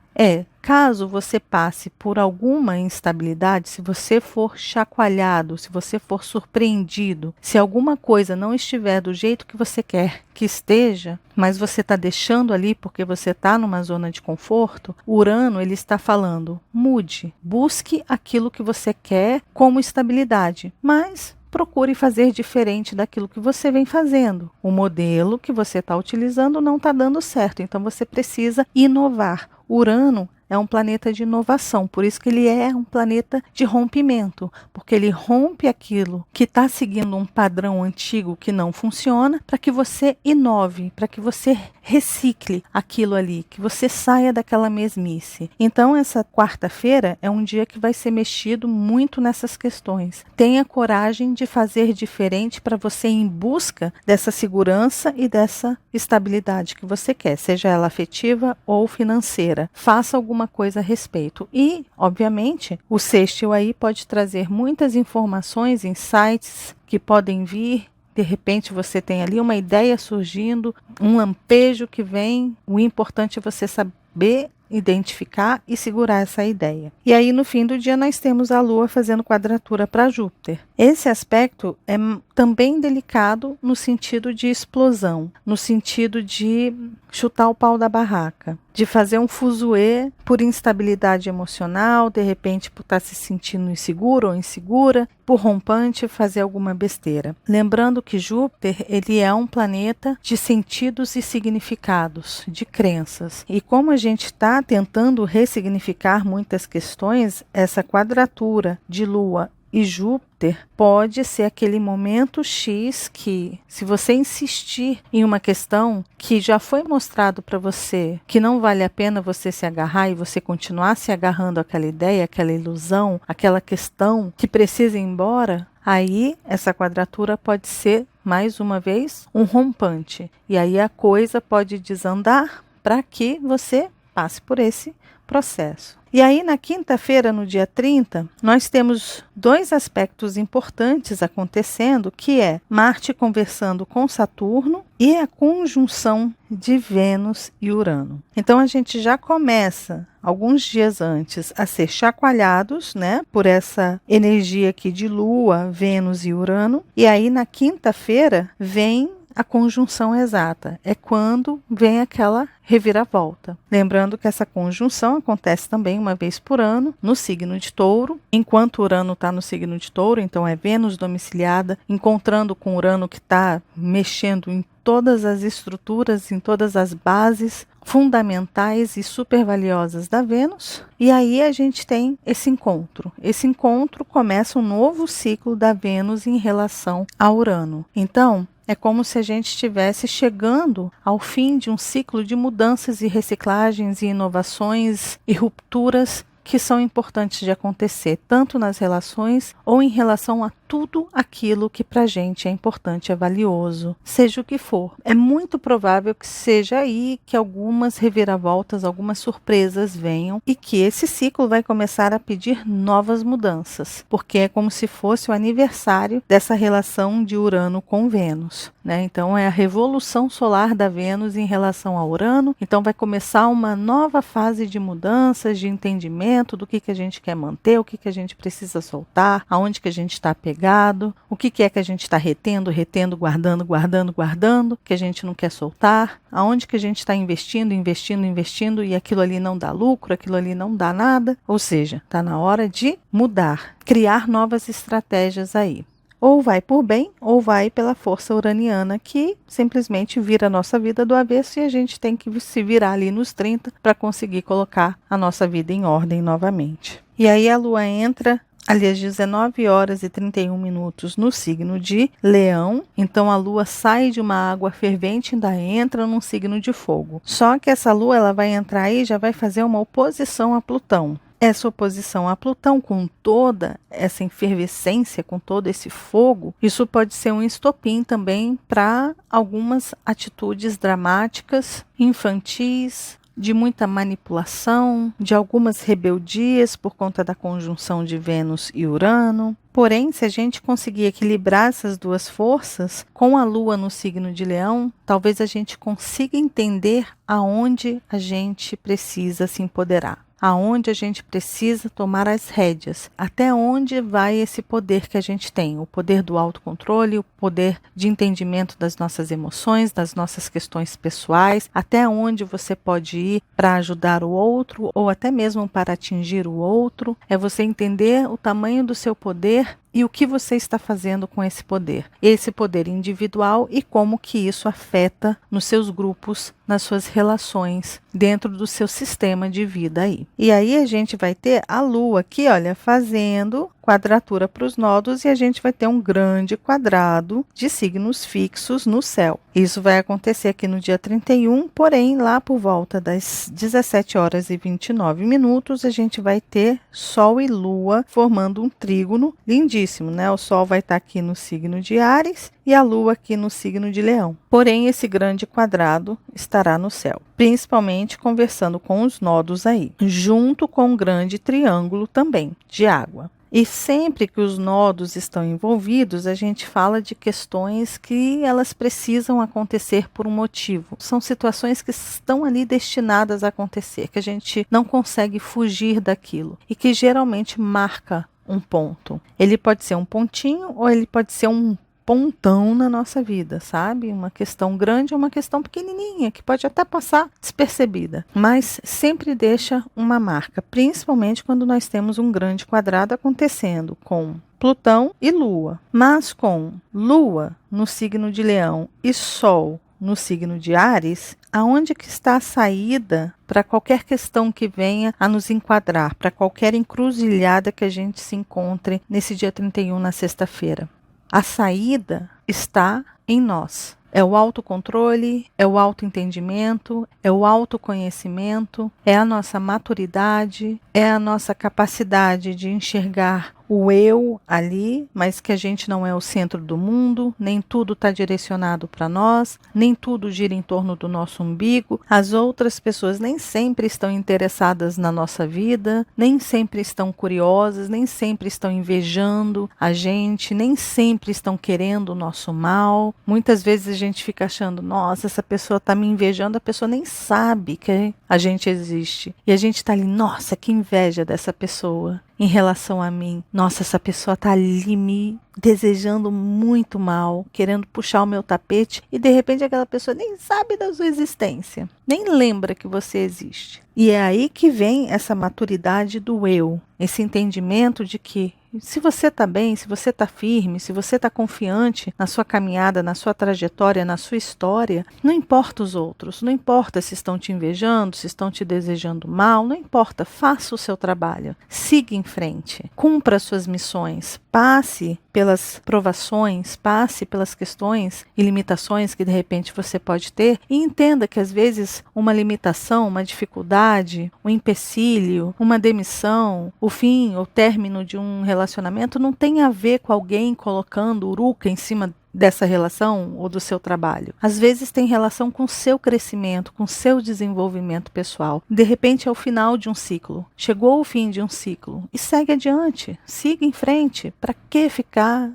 Caso você passe por alguma instabilidade, se você for chacoalhado, se você for surpreendido, se alguma coisa não estiver do jeito que você quer que esteja, mas você está deixando ali porque você está numa zona de conforto, o Urano ele está falando, mude, busque aquilo que você quer como estabilidade, mas procure fazer diferente daquilo que você vem fazendo. O modelo que você está utilizando não está dando certo, então você precisa inovar. Urano é um planeta de inovação, por isso que ele é um planeta de rompimento, porque ele rompe aquilo que está seguindo um padrão antigo que não funciona, para que você inove, para que você recicle aquilo ali, que você saia daquela mesmice. Então, essa quarta-feira é um dia que vai ser mexido muito nessas questões. Tenha coragem de fazer diferente para você ir em busca dessa segurança e dessa estabilidade que você quer, seja ela afetiva ou financeira. Faça alguma coisa a respeito. E, obviamente, o sextil aí pode trazer muitas informações, insights que podem vir. De repente você tem ali uma ideia surgindo, um lampejo que vem. O importante é você saber identificar e segurar essa ideia. E aí no fim do dia nós temos a Lua fazendo quadratura para Júpiter. Esse aspecto é também delicado no sentido de explosão, no sentido de chutar o pau da barraca, de fazer um fuzuê por instabilidade emocional, de repente por estar se sentindo inseguro ou insegura, por rompante fazer alguma besteira. Lembrando que Júpiter, ele é um planeta de sentidos e significados, de crenças. E como a gente está tentando ressignificar muitas questões, essa quadratura de Lua e Júpiter pode ser aquele momento X que, se você insistir em uma questão que já foi mostrado para você, que não vale a pena você se agarrar e você continuar se agarrando àquela ideia, àquela ilusão, àquela questão que precisa ir embora, aí essa quadratura pode ser, mais uma vez, um rompante. E aí a coisa pode desandar para que você passe por esse processo. E aí, na quinta-feira, no dia 30, nós temos 2 aspectos importantes acontecendo, que é Marte conversando com Saturno e a conjunção de Vênus e Urano. Então, a gente já começa alguns dias antes a ser chacoalhados, né, por essa energia aqui de Lua, Vênus e Urano. E aí, na quinta-feira, vem a conjunção exata, é quando vem aquela reviravolta. Lembrando que essa conjunção acontece também uma vez por ano no signo de Touro, enquanto Urano está no signo de Touro, então é Vênus domiciliada, encontrando com Urano que está mexendo em todas as estruturas, em todas as bases fundamentais e super valiosas da Vênus. E aí a gente tem esse encontro. Esse encontro começa um novo ciclo da Vênus em relação a Urano. Então, é como se a gente estivesse chegando ao fim de um ciclo de mudanças e reciclagens e inovações e rupturas que são importantes de acontecer, tanto nas relações ou em relação a tudo aquilo que para a gente é importante, é valioso, seja o que for. É muito provável que seja aí que algumas reviravoltas, algumas surpresas venham e que esse ciclo vai começar a pedir novas mudanças, porque é como se fosse o aniversário dessa relação de Urano com Vênus, né? Então é a revolução solar da Vênus em relação a Urano, então vai começar uma nova fase de mudanças, de entendimento do que a gente quer manter, o que a gente precisa soltar, aonde que a gente está pegando, o que é que a gente está retendo, guardando, que a gente não quer soltar, aonde que a gente está investindo e aquilo ali não dá lucro, aquilo ali não dá nada. Ou seja, está na hora de mudar, criar novas estratégias aí. Ou vai por bem, ou vai pela força uraniana, que simplesmente vira a nossa vida do avesso e a gente tem que se virar ali nos 30 para conseguir colocar a nossa vida em ordem novamente. E aí a Lua entra ali às 19 horas e 31 minutos no signo de Leão. Então a Lua sai de uma água fervente e ainda entra num signo de fogo. Só que essa Lua ela vai entrar aí e já vai fazer uma oposição a Plutão. Essa oposição a Plutão, com toda essa efervescência, com todo esse fogo, isso pode ser um estopim também para algumas atitudes dramáticas, infantis, de muita manipulação, de algumas rebeldias por conta da conjunção de Vênus e Urano. Porém, se a gente conseguir equilibrar essas duas forças, com a Lua no signo de Leão, talvez a gente consiga entender aonde a gente precisa se empoderar, aonde a gente precisa tomar as rédeas, até onde vai esse poder que a gente tem, o poder do autocontrole, o poder de entendimento das nossas emoções, das nossas questões pessoais, até onde você pode ir para ajudar o outro ou até mesmo para atingir o outro. É você entender o tamanho do seu poder e o que você está fazendo com esse poder individual e como que isso afeta nos seus grupos, nas suas relações, dentro do seu sistema de vida aí. E aí a gente vai ter a Lua aqui, olha, fazendo quadratura para os nodos e a gente vai ter um grande quadrado de signos fixos no céu. Isso vai acontecer aqui no dia 31, porém lá por volta das 17 horas e 29 minutos a gente vai ter Sol e Lua formando um trígono lindíssimo, né? O Sol vai estar aqui no signo de Áries e a Lua aqui no signo de Leão. Porém, esse grande quadrado estará no céu, principalmente conversando com os nodos aí, junto com um grande triângulo também de água. E sempre que os nodos estão envolvidos, a gente fala de questões que elas precisam acontecer por um motivo. São situações que estão ali destinadas a acontecer, que a gente não consegue fugir daquilo e que geralmente marca um ponto. Ele pode ser um pontinho ou ele pode ser um pontão na nossa vida, sabe? Uma questão grande ou uma questão pequenininha, que pode até passar despercebida, mas sempre deixa uma marca, principalmente quando nós temos um grande quadrado acontecendo com Plutão e Lua. Mas com Lua no signo de Leão e Sol no signo de Áries, aonde que está a saída para qualquer questão que venha a nos enquadrar, para qualquer encruzilhada que a gente se encontre nesse dia 31, na sexta-feira? A saída está em nós. É o autocontrole, é o autoentendimento, é o autoconhecimento, é a nossa maturidade, é a nossa capacidade de enxergar o eu ali, mas que a gente não é o centro do mundo, nem tudo está direcionado para nós, nem tudo gira em torno do nosso umbigo. As outras pessoas nem sempre estão interessadas na nossa vida, nem sempre estão curiosas, nem sempre estão invejando a gente, nem sempre estão querendo o nosso mal. Muitas vezes a gente fica achando, nossa, essa pessoa está me invejando, a pessoa nem sabe que a gente existe. E a gente está ali, nossa, que inveja dessa pessoa em relação a mim. Nossa, essa pessoa está ali me desejando muito mal, querendo puxar o meu tapete, e de repente aquela pessoa nem sabe da sua existência, nem lembra que você existe. E é aí que vem essa maturidade do eu, esse entendimento de que se você está bem, se você está firme, se você está confiante na sua caminhada, na sua trajetória, na sua história, não importa os outros, não importa se estão te invejando, se estão te desejando mal, não importa, faça o seu trabalho, siga em frente, cumpra as suas missões, passe pelas provações, passe pelas questões e limitações que de repente você pode ter e entenda que às vezes uma limitação, uma dificuldade, um empecilho, uma demissão, o fim ou término de um relacionamento não tem a ver com alguém colocando uruca em cima dessa relação ou do seu trabalho. Às vezes tem relação com o seu crescimento, com o seu desenvolvimento pessoal. De repente é o final de um ciclo. Chegou o fim de um ciclo e segue adiante, siga em frente. Para que ficar?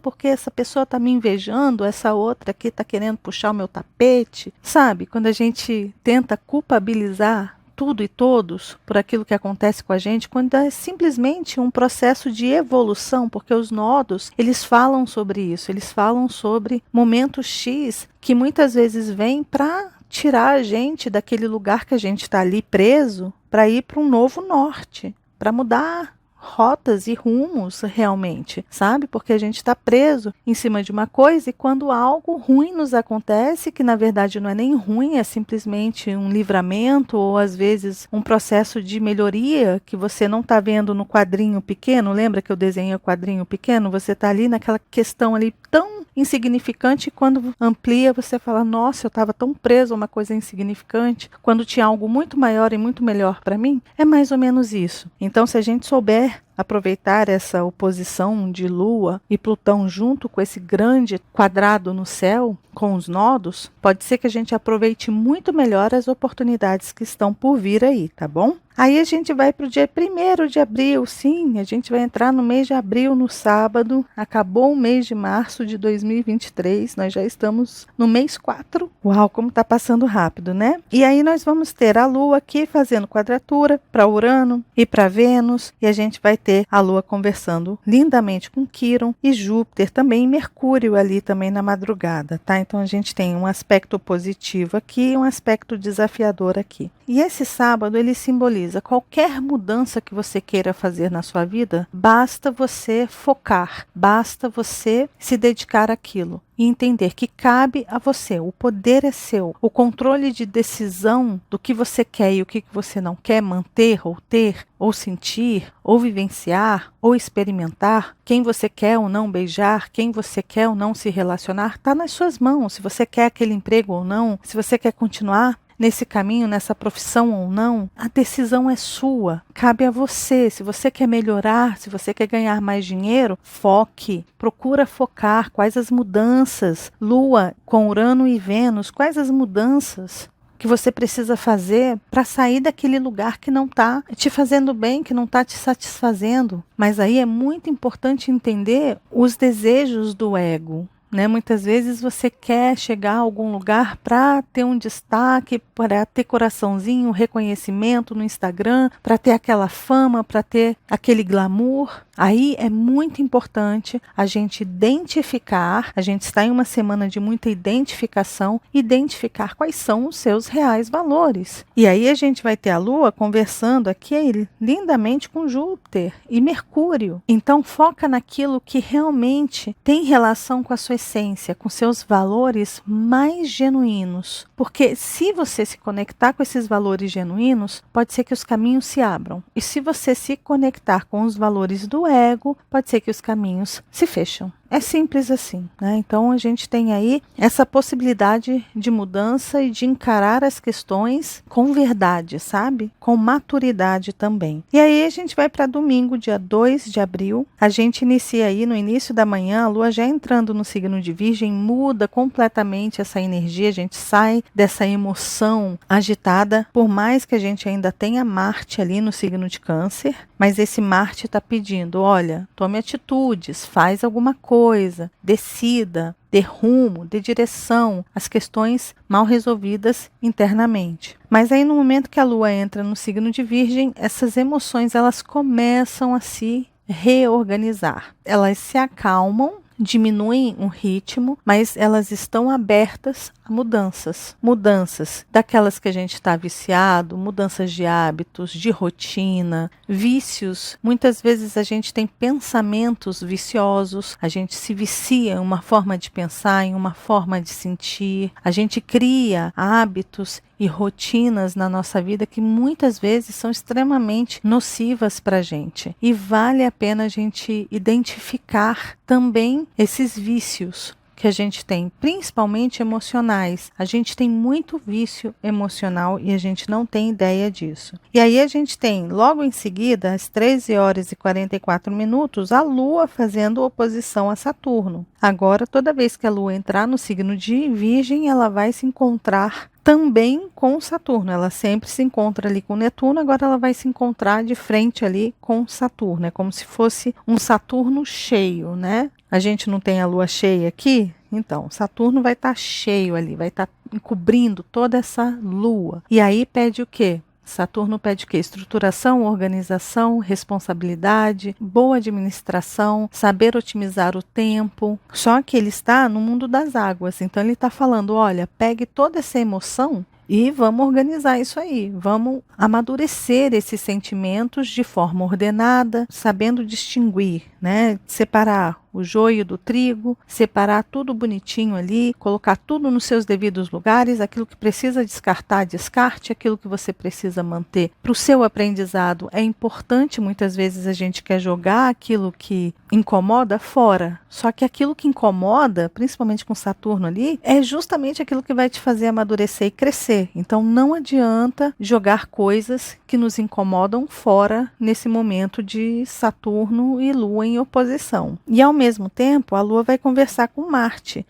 Porque essa pessoa está me invejando, essa outra aqui está querendo puxar o meu tapete. Sabe, quando a gente tenta culpabilizar tudo e todos por aquilo que acontece com a gente, quando é simplesmente um processo de evolução, porque os nodos, eles falam sobre isso, eles falam sobre momentos X que muitas vezes vêm para tirar a gente daquele lugar que a gente está ali preso, para ir para um novo norte, para mudar rotas e rumos realmente, sabe? Porque a gente está preso em cima de uma coisa e quando algo ruim nos acontece, que na verdade não é nem ruim, é simplesmente um livramento ou às vezes um processo de melhoria que você não está vendo no quadrinho pequeno, lembra que eu desenhei o quadrinho pequeno? Você está ali naquela questão ali tão insignificante e quando amplia você fala, nossa, eu estava tão preso a uma coisa insignificante, quando tinha algo muito maior e muito melhor para mim, é mais ou menos isso. Então se a gente souber aproveitar essa oposição de Lua e Plutão junto com esse grande quadrado no céu, com os nodos, pode ser que a gente aproveite muito melhor as oportunidades que estão por vir aí, tá bom? Aí a gente vai para o dia 1º de abril, sim, a gente vai entrar no mês de abril no sábado, acabou o mês de março de 2023, nós já estamos no mês 4. Uau, como tá passando rápido, né? E aí nós vamos ter a Lua aqui fazendo quadratura para Urano e para Vênus, e a gente vai ter a Lua conversando lindamente com Quirón e Júpiter também, e Mercúrio ali também na madrugada, tá? Então a gente tem um aspecto positivo aqui e um aspecto desafiador aqui. E esse sábado ele simboliza qualquer mudança que você queira fazer na sua vida, basta você focar, basta você se dedicar àquilo. E entender que cabe a você, o poder é seu, o controle de decisão do que você quer e o que você não quer manter ou ter, ou sentir, ou vivenciar, ou experimentar, quem você quer ou não beijar, quem você quer ou não se relacionar, está nas suas mãos. Se você quer aquele emprego ou não, se você quer continuar nesse caminho, nessa profissão ou não, a decisão é sua, cabe a você. Se você quer melhorar, se você quer ganhar mais dinheiro, foque, procura focar quais as mudanças, Lua com Urano e Vênus, quais as mudanças que você precisa fazer para sair daquele lugar que não está te fazendo bem, que não está te satisfazendo. Mas aí é muito importante entender os desejos do ego. Muitas vezes você quer chegar a algum lugar para ter um destaque, para ter coraçãozinho, reconhecimento no Instagram, para ter aquela fama, para ter aquele glamour. Aí é muito importante a gente identificar, a gente está em uma semana de muita identificação, identificar quais são os seus reais valores. E aí a gente vai ter a Lua conversando aqui lindamente com Júpiter e Mercúrio. Então foca naquilo que realmente tem relação com a sua essência, com seus valores mais genuínos. Porque se você se conectar com esses valores genuínos, pode ser que os caminhos se abram. E se você se conectar com os valores do ego, pode ser que os caminhos se fecham. É simples assim, né? Então a gente tem aí essa possibilidade de mudança e de encarar as questões com verdade, sabe? Com maturidade também. E aí a gente vai para domingo, dia 2 de abril. A gente inicia aí no início da manhã, a lua já entrando no signo de Virgem, muda completamente essa energia, a gente sai dessa emoção agitada, por mais que a gente ainda tenha Marte ali no signo de Câncer, mas esse Marte está pedindo, olha, tome atitudes, faz alguma coisa, decida, dê rumo, dê direção às questões mal resolvidas internamente. Mas aí no momento que a Lua entra no signo de Virgem, essas emoções elas começam a se reorganizar. Elas se acalmam, diminuem o ritmo, mas elas estão abertas a mudanças. Mudanças daquelas que a gente está viciado, mudanças de hábitos, de rotina, vícios. Muitas vezes a gente tem pensamentos viciosos, a gente se vicia em uma forma de pensar, em uma forma de sentir, a gente cria hábitos e rotinas na nossa vida que muitas vezes são extremamente nocivas para a gente. E vale a pena a gente identificar também esses vícios que a gente tem, principalmente emocionais. A gente tem muito vício emocional e a gente não tem ideia disso. E aí a gente tem, logo em seguida, às 13 horas e 44 minutos, a Lua fazendo oposição a Saturno. Agora, toda vez que a Lua entrar no signo de Virgem, ela vai se encontrar também com Saturno. Ela sempre se encontra ali com Netuno, agora ela vai se encontrar de frente ali com Saturno. É como se fosse um Saturno cheio, né? A gente não tem a lua cheia aqui? Então, Saturno vai estar cheio ali, vai estar encobrindo toda essa lua. E aí pede o quê? Saturno pede o quê? Estruturação, organização, responsabilidade, boa administração, saber otimizar o tempo. Só que ele está no mundo das águas, então ele está falando, olha, pegue toda essa emoção e vamos organizar isso aí, vamos amadurecer esses sentimentos de forma ordenada, sabendo distinguir, né? Separar o joio do trigo, separar tudo bonitinho ali, colocar tudo nos seus devidos lugares, aquilo que precisa descartar, descarte, aquilo que você precisa manter para o seu aprendizado. É importante, muitas vezes a gente quer jogar aquilo que incomoda fora, só que aquilo que incomoda, principalmente com Saturno ali, é justamente aquilo que vai te fazer amadurecer e crescer. Então não adianta jogar coisas que nos incomodam fora nesse momento de Saturno e Lua em oposição. E ao mesmo tempo, a Lua vai conversar com Marte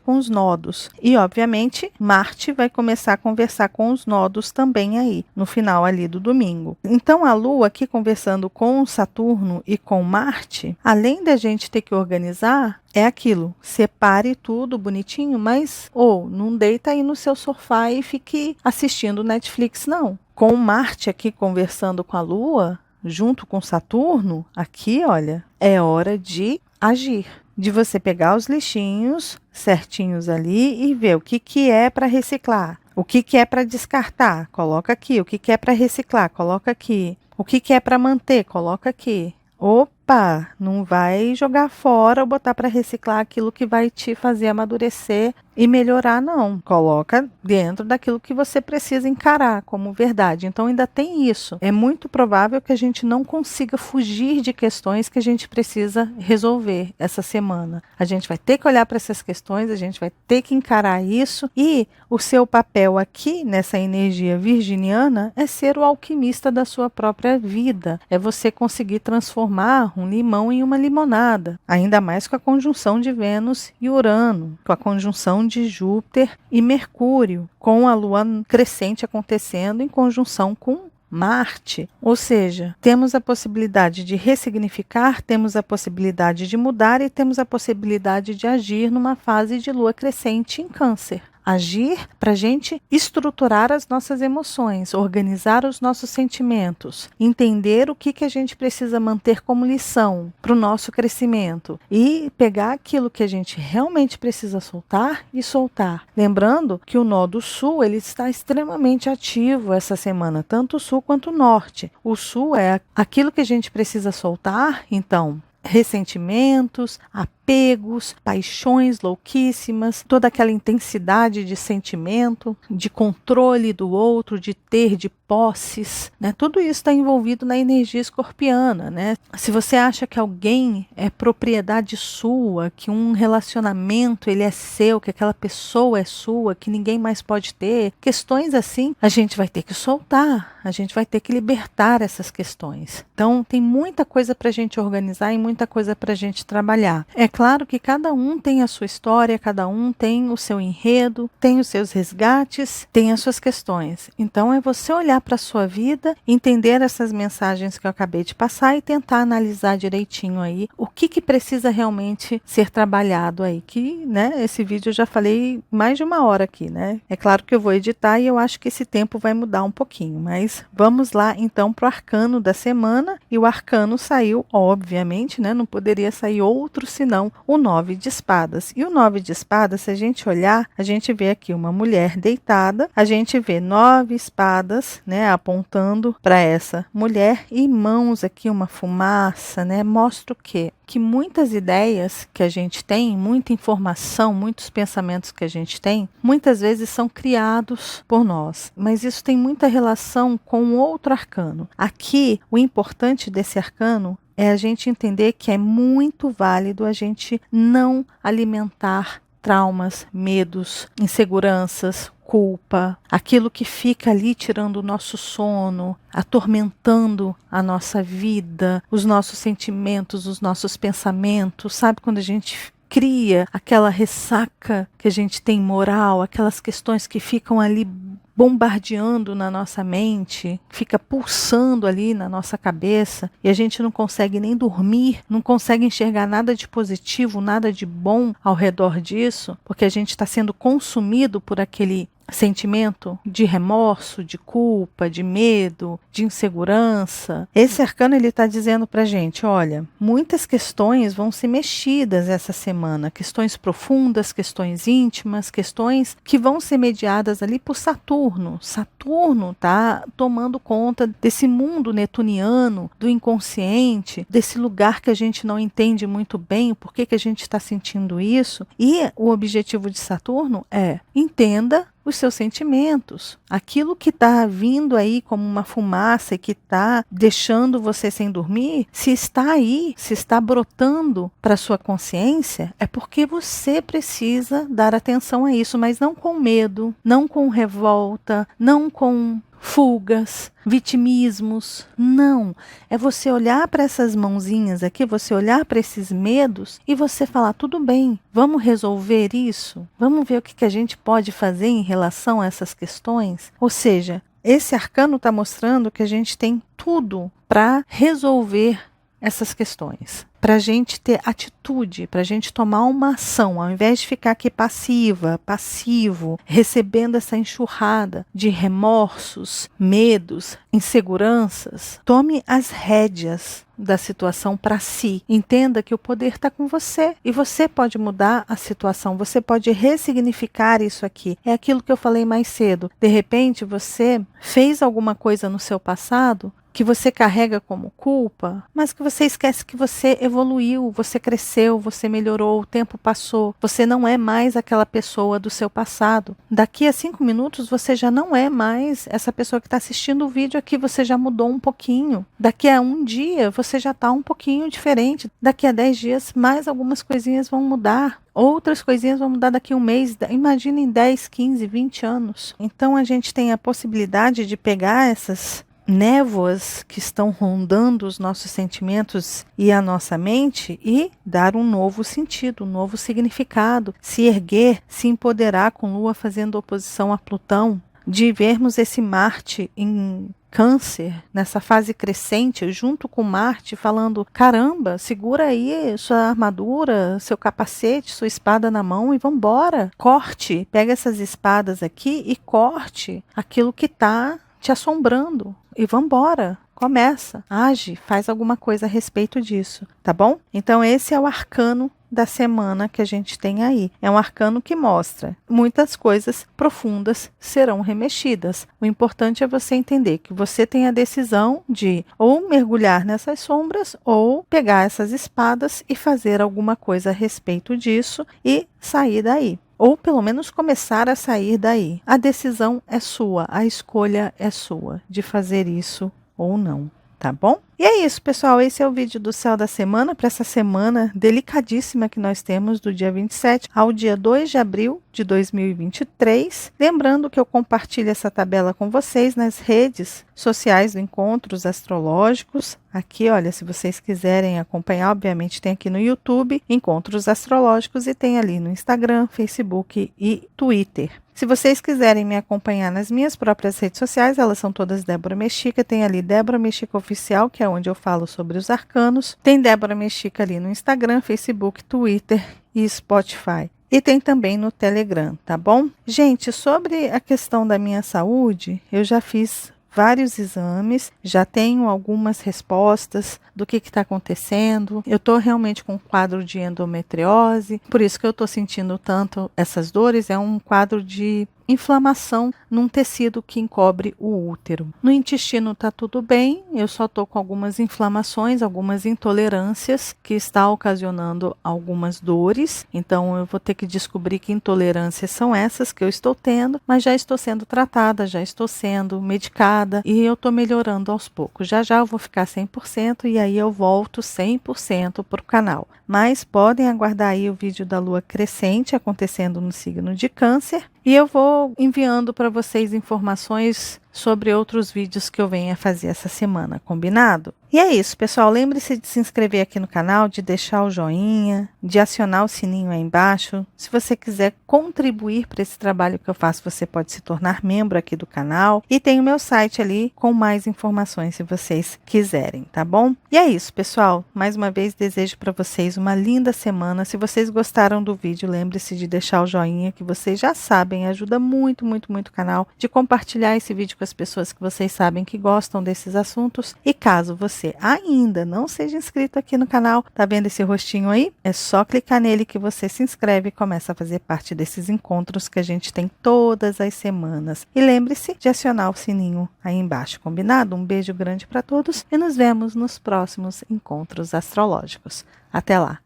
com os nodos. E, obviamente, Marte vai começar a conversar com os nodos também aí, no final ali do domingo. Então, a Lua aqui conversando com Saturno e com Marte, além da gente ter que organizar, é aquilo, separe tudo bonitinho, mas não deita aí no seu sofá e fique assistindo Netflix, não. Com Marte aqui conversando com a Lua, junto com Saturno, aqui, olha, é hora de agir. De você pegar os lixinhos certinhos ali e ver o que é para reciclar, o que é para descartar, coloca aqui, o que é para reciclar, coloca aqui, o que é para manter, coloca aqui. Opa, não vai jogar fora ou botar para reciclar aquilo que vai te fazer amadurecer e melhorar, não. Coloca dentro daquilo que você precisa encarar como verdade. Então ainda tem isso. É muito provável que a gente não consiga fugir de questões que a gente precisa resolver essa semana. A gente vai ter que olhar para essas questões, a gente vai ter que encarar isso e o seu papel aqui nessa energia virginiana é ser o alquimista da sua própria vida. É você conseguir transformar um limão em uma limonada. Ainda mais com a conjunção de Vênus e Urano, com a conjunção de Júpiter e Mercúrio, com a Lua crescente acontecendo em conjunção com Marte. Ou seja, temos a possibilidade de ressignificar, temos a possibilidade de mudar e temos a possibilidade de agir numa fase de Lua crescente em Câncer. Agir para a gente estruturar as nossas emoções, organizar os nossos sentimentos, entender o que a gente precisa manter como lição para o nosso crescimento e pegar aquilo que a gente realmente precisa soltar e soltar. Lembrando que o nó do sul ele está extremamente ativo essa semana, tanto o sul quanto o norte. O sul é aquilo que a gente precisa soltar, então ressentimentos, apegos, paixões louquíssimas, toda aquela intensidade de sentimento, de controle do outro, de ter, de posses, né? Tudo isso está envolvido na energia escorpiana, né? Se você acha que alguém é propriedade sua, que um relacionamento ele é seu, que aquela pessoa é sua, que ninguém mais pode ter, questões assim, a gente vai ter que soltar, a gente vai ter que libertar essas questões. Então, tem muita coisa para a gente organizar e muita coisa para a gente trabalhar. É claro que cada um tem a sua história, cada um tem o seu enredo, tem os seus resgates, tem as suas questões. Então, é você olhar para a sua vida, entender essas mensagens que eu acabei de passar e tentar analisar direitinho aí o que precisa realmente ser trabalhado aí. Que, né, esse vídeo eu já falei mais de 1 hora aqui, né? É claro que eu vou editar e eu acho que esse tempo vai mudar um pouquinho, mas vamos lá então para o arcano da semana. E o arcano saiu, obviamente, né? Não poderia sair outro senão o 9 de espadas. E o 9 de espadas, se a gente olhar, a gente vê aqui uma mulher deitada, a gente vê 9 espadas, né, apontando para essa mulher e mãos aqui, uma fumaça, né? Mostra o quê? Que muitas ideias que a gente tem, muita informação, muitos pensamentos que a gente tem, muitas vezes são criados por nós. Mas isso tem muita relação com outro arcano. Aqui, o importante desse arcano é a gente entender que é muito válido a gente não alimentar traumas, medos, inseguranças, culpa, aquilo que fica ali tirando o nosso sono, atormentando a nossa vida, os nossos sentimentos, os nossos pensamentos, sabe? Quando a gente cria aquela ressaca que a gente tem moral, aquelas questões que ficam ali bombardeando na nossa mente, fica pulsando ali na nossa cabeça e a gente não consegue nem dormir, não consegue enxergar nada de positivo, nada de bom ao redor disso, porque a gente está sendo consumido por aquele sentimento de remorso, de culpa, de medo, de insegurança. Esse arcano ele está dizendo para a gente, olha, muitas questões vão ser mexidas essa semana, questões profundas, questões íntimas, questões que vão ser mediadas ali por Saturno. Saturno está tomando conta desse mundo netuniano, do inconsciente, desse lugar que a gente não entende muito bem, o porquê que a gente está sentindo isso. E o objetivo de Saturno é entenda os seus sentimentos, aquilo que está vindo aí como uma fumaça e que está deixando você sem dormir, se está aí, se está brotando para sua consciência, é porque você precisa dar atenção a isso, mas não com medo, não com revolta, não com fugas, vitimismos, não. É você olhar para essas mãozinhas aqui, você olhar para esses medos e você falar, tudo bem, vamos resolver isso? Vamos ver o que a gente pode fazer em relação a essas questões? Ou seja, esse arcano está mostrando que a gente tem tudo para resolver essas questões. Para a gente ter atitude, para a gente tomar uma ação, ao invés de ficar aqui passivo, recebendo essa enxurrada de remorsos, medos, inseguranças, tome as rédeas da situação para si. Entenda que o poder está com você e você pode mudar a situação, você pode ressignificar isso aqui. É aquilo que eu falei mais cedo. De repente, você fez alguma coisa no seu passado que você carrega como culpa, mas que você esquece que você evoluiu, você cresceu, você melhorou, o tempo passou, você não é mais aquela pessoa do seu passado. Daqui a 5 minutos você já não é mais essa pessoa que está assistindo o vídeo aqui, você já mudou um pouquinho. Daqui a 1 dia você já está um pouquinho diferente. Daqui a 10 dias mais algumas coisinhas vão mudar. Outras coisinhas vão mudar daqui a 1 mês, imagine em 10, 15, 20 anos. Então a gente tem a possibilidade de pegar essas névoas que estão rondando os nossos sentimentos e a nossa mente e dar um novo sentido, um novo significado, se erguer, se empoderar com Lua fazendo oposição a Plutão, de vermos esse Marte em Câncer, nessa fase crescente, junto com Marte, falando, caramba, segura aí sua armadura, seu capacete, sua espada na mão e vambora. Corte, pega essas espadas aqui e corte aquilo que está te assombrando. E vambora. começa, age, faz alguma coisa a respeito disso, tá bom? Então esse é o arcano da semana que a gente tem aí. É um arcano que mostra muitas coisas profundas serão remexidas. O importante é você entender que você tem a decisão de ou mergulhar nessas sombras ou pegar essas espadas e fazer alguma coisa a respeito disso e sair daí. Ou pelo menos começar a sair daí. A decisão é sua, a escolha é sua de fazer isso ou não. Tá bom? E é isso, pessoal. Esse é o vídeo do céu da semana para essa semana delicadíssima que nós temos do dia 27 ao dia 2 de abril de 2023. Lembrando que eu compartilho essa tabela com vocês nas redes sociais do Encontros Astrológicos. Aqui, olha, se vocês quiserem acompanhar, obviamente tem aqui no YouTube Encontros Astrológicos e tem ali no Instagram, Facebook e Twitter. Se vocês quiserem me acompanhar nas minhas próprias redes sociais, elas são todas Débora Mexica. Tem ali Débora Mexica Oficial, que é onde eu falo sobre os arcanos. Tem Débora Mexica ali no Instagram, Facebook, Twitter e Spotify. E tem também no Telegram, tá bom? Gente, sobre a questão da minha saúde, eu já fiz vários exames, já tenho algumas respostas do que está acontecendo. Eu estou realmente com um quadro de endometriose, por isso que eu estou sentindo tanto essas dores. É um quadro de inflamação num tecido que encobre o útero. No intestino está tudo bem, eu só estou com algumas inflamações, algumas intolerâncias que está ocasionando algumas dores. Então eu vou ter que descobrir que intolerâncias são essas que eu estou tendo, mas já estou sendo tratada, já estou sendo medicada e eu estou melhorando aos poucos. Já já eu vou ficar 100% e aí eu volto 100% para o canal. Mas podem aguardar aí o vídeo da lua crescente acontecendo no signo de Câncer. E eu vou enviando para vocês informações sobre outros vídeos que eu venho a fazer essa semana, combinado? E é isso, pessoal. Lembre-se de se inscrever aqui no canal, de deixar o joinha, de acionar o sininho aí embaixo. Se você quiser contribuir para esse trabalho que eu faço, você pode se tornar membro aqui do canal. E tem o meu site ali com mais informações, se vocês quiserem, tá bom? E é isso, pessoal. Mais uma vez, desejo para vocês uma linda semana. Se vocês gostaram do vídeo, lembre-se de deixar o joinha, que vocês já sabem, ajuda muito, muito, muito o canal, de compartilhar esse vídeo com as pessoas que vocês sabem que gostam desses assuntos. E caso você ainda não seja inscrito aqui no canal, tá vendo esse rostinho aí? É só clicar nele que você se inscreve e começa a fazer parte desses encontros que a gente tem todas as semanas. E lembre-se de acionar o sininho aí embaixo, combinado? Um beijo grande para todos e nos vemos nos próximos encontros astrológicos. Até lá.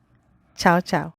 Tchau, tchau.